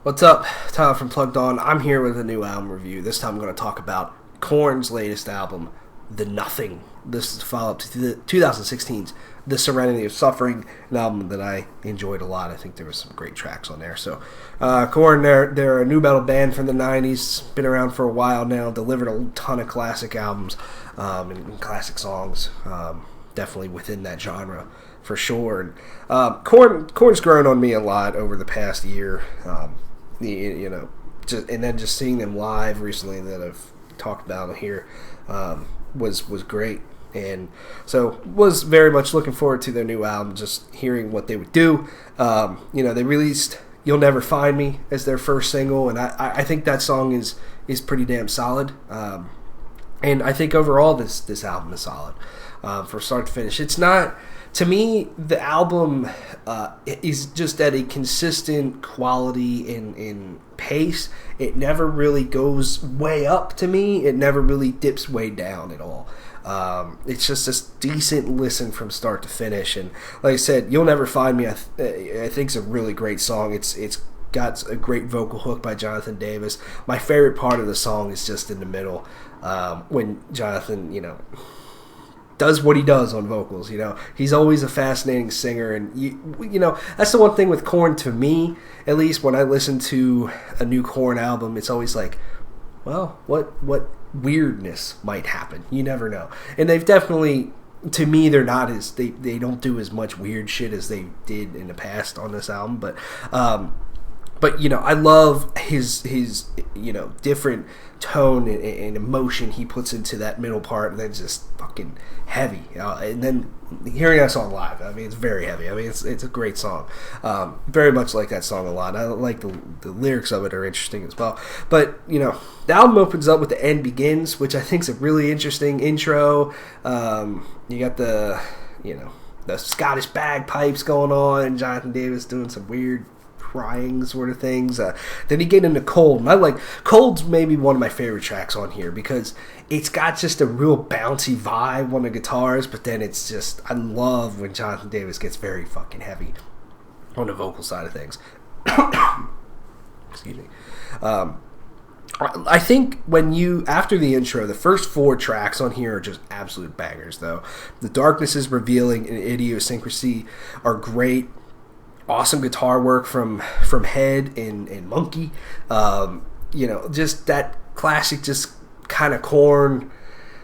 What's up? Tyler from Plugged On. I'm here with a new album review. This time I'm going to talk about Korn's latest album, The Nothing. This is a follow-up to 2016's The Serenity of Suffering, an album that I enjoyed a lot. I think there were some great tracks on there. So, Korn, they're a new metal band from the 90s, been around for a while now, delivered a ton of classic albums and classic songs, definitely within that genre for sure. And Korn's grown on me a lot over the past year. Just seeing them live recently that I've talked about here was great, and so was very much looking forward to their new album. Just hearing what they would do. They released "You'll Never Find Me" as their first single, and I think that song is pretty damn solid. And I think overall this album is solid from start to finish. It's not. To me, the album is just at a consistent quality in pace. It never really goes way up to me. It never really dips way down at all. It's just a decent listen from start to finish. And like I said, "You'll Never Find Me" I think is a really great song. It's got a great vocal hook by Jonathan Davis. My favorite part of the song is just in the middle when Jonathan, does what he does on vocals. He's always a fascinating singer, and that's the one thing with Korn, to me at least. When I listen to a new Korn album, it's always like, well, what weirdness might happen? You never know. And they've definitely, to me, they're not as they don't do as much weird shit as they did in the past on this album, but I love his different tone and emotion he puts into that middle part, and then just fucking heavy. And then hearing that song live, it's very heavy. It's a great song. Very much like that song a lot. I like the lyrics of it are interesting as well. But the album opens up with "The End Begins," which I think is a really interesting intro. You got the Scottish bagpipes going on, and Jonathan Davis doing some weird crying sort of things. Then you get into "Cold," and "Cold's" maybe one of my favorite tracks on here because it's got just a real bouncy vibe on the guitars, but then it's just, I love when Jonathan Davis gets very fucking heavy on the vocal side of things. Excuse me. I think after the intro, the first four tracks on here are just absolute bangers, though. "The Darkness is Revealing" and "Idiosyncrasy" are great. Awesome guitar work from Head and Monkey. Just that classic, just kind of Korn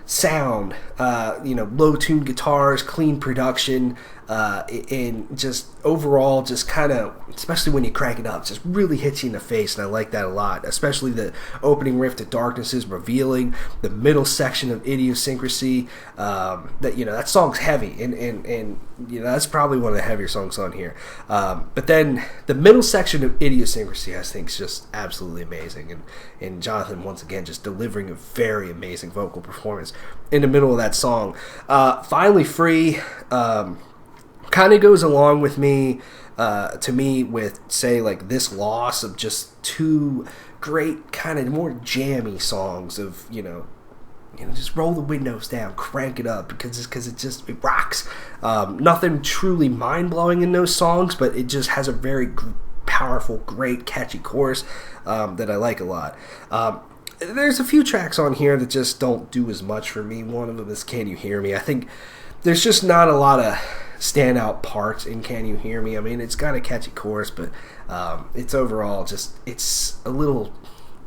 sound. Low-tuned guitars, clean production, and just overall, just kind of, especially when you crank it up, just really hits you in the face, and I like that a lot. Especially the opening riff, "The Darkness is Revealing," the middle section of "Idiosyncrasy." That song's heavy, and that's probably one of the heavier songs on here. But then the middle section of "Idiosyncrasy," I think, is just absolutely amazing, and Jonathan once again just delivering a very amazing vocal performance in the middle of that song. Finally Free kind of goes along with me, to me, with, say, like This Loss, of just two great kind of more jammy songs of, just roll the windows down, crank it up, because it rocks. Nothing truly mind-blowing in those songs, but it just has a very powerful, great, catchy chorus that I like a lot. There's a few tracks on here that just don't do as much for me. One of them is "Can You Hear Me?" I think there's just not a lot of standout parts in "Can You Hear Me?" It's got a catchy chorus, but it's overall it's a little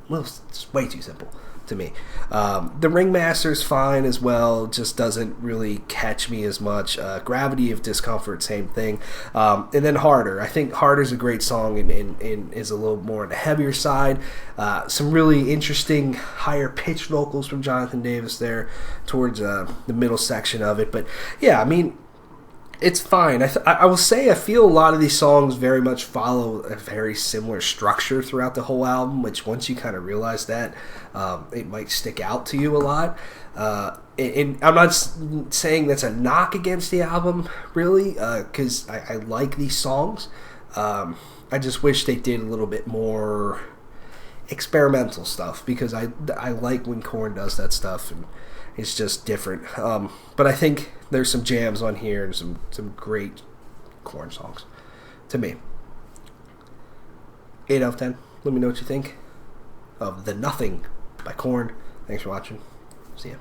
just way too simple to me. The Ringmaster's fine as well, just doesn't really catch me as much. "Gravity of Discomfort," same thing. And then "Harder." I think "Harder's" a great song and is a little more on the heavier side. Some really interesting higher pitched vocals from Jonathan Davis there towards the middle section of it. But yeah, it's fine. I will say I feel a lot of these songs very much follow a very similar structure throughout the whole album, which once you kind of realize that, it might stick out to you a lot. And I'm not saying that's a knock against the album, really, because I like these songs. I just wish they did a little bit more experimental stuff, because I like when Korn does that stuff, and it's just different. But I think there's some jams on here and some great Korn songs to me. 8 out of 10. Let me know what you think of The Nothing by Korn. Thanks for watching. See ya.